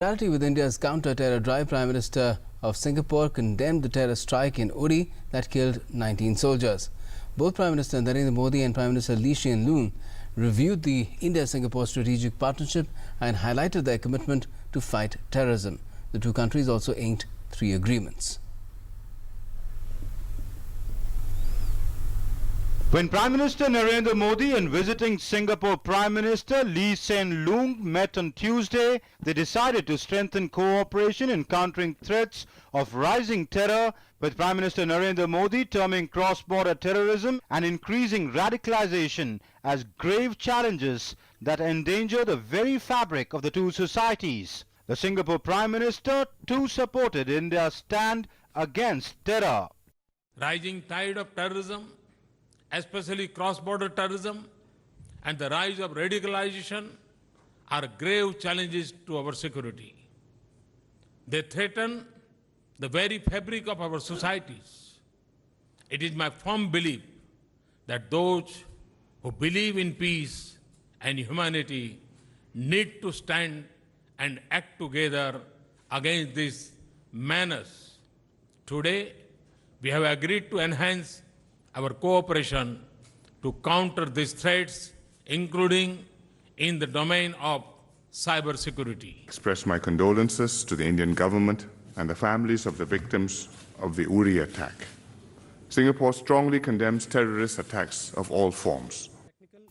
Solidarity with India's counter-terror drive, Prime Minister of Singapore condemned the terror strike in Uri that killed 19 soldiers. Both Prime Minister Narendra Modi and Prime Minister Lee Hsien Loong reviewed the India-Singapore strategic partnership and highlighted their commitment to fight terrorism. The two countries also inked 3 agreements. When Prime Minister Narendra Modi and visiting Singapore Prime Minister Lee Hsien Loong met on Tuesday, they decided to strengthen cooperation in countering threats of rising terror, with Prime Minister Narendra Modi terming cross-border terrorism and increasing radicalization as grave challenges that endanger the very fabric of the two societies. The Singapore Prime Minister too supported India's stand against terror. Rising tide of terrorism, especially cross-border terrorism, and the rise of radicalization are grave challenges to our security. They threaten the very fabric of our societies. It is my firm belief that those who believe in peace and humanity need to stand and act together against this menace. Today, we have agreed to enhance our cooperation to counter these threats, including in the domain of cyber security. Express my condolences to the Indian government and the families of the victims of the Uri attack. Singapore strongly condemns terrorist attacks of all forms.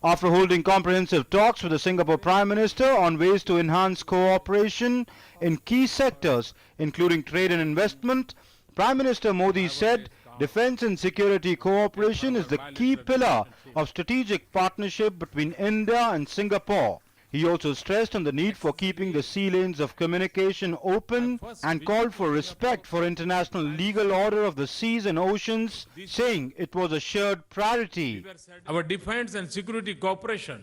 After holding comprehensive talks with the Singapore Prime Minister on ways to enhance cooperation in key sectors, including trade and investment, Prime Minister Modi said defense and security cooperation is the key pillar of strategic partnership between India and Singapore. He also stressed on the need for keeping the sea lanes of communication open and called for respect for international legal order of the seas and oceans, saying it was a shared priority. Our defense and security cooperation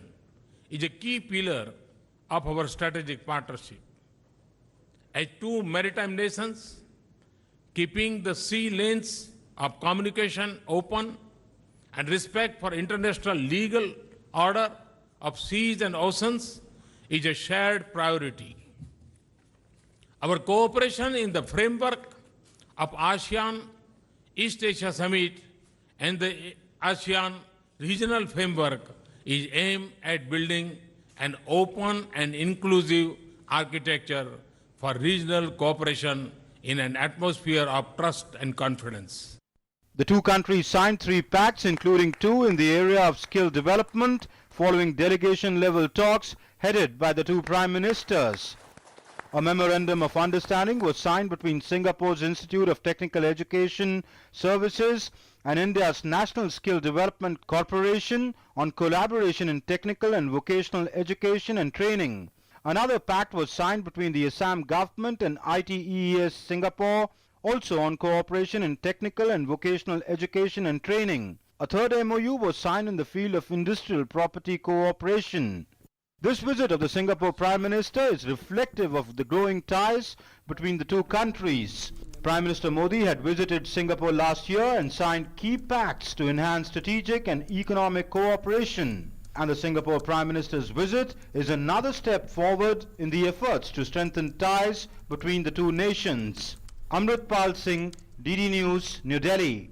is a key pillar of our strategic partnership. As two maritime nations, keeping the sea lanes of communication open and respect for international legal order of seas and oceans is a shared priority. Our cooperation in the framework of ASEAN East Asia Summit and the ASEAN regional framework is aimed at building an open and inclusive architecture for regional cooperation in an atmosphere of trust and confidence. The two countries signed 3 pacts, including 2 in the area of skill development, following delegation-level talks headed by the two prime ministers. A memorandum of understanding was signed between Singapore's Institute of Technical Education Services and India's National Skill Development Corporation on collaboration in technical and vocational education and training. Another pact was signed between the Assam government and ITES Singapore, also on cooperation in technical and vocational education and training. A third MOU was signed in the field of industrial property cooperation. This visit of the Singapore Prime Minister is reflective of the growing ties between the two countries. Prime Minister Modi had visited Singapore last year and signed key pacts to enhance strategic and economic cooperation. And the Singapore Prime Minister's visit is another step forward in the efforts to strengthen ties between the two nations. Amritpal Singh, DD News, New Delhi.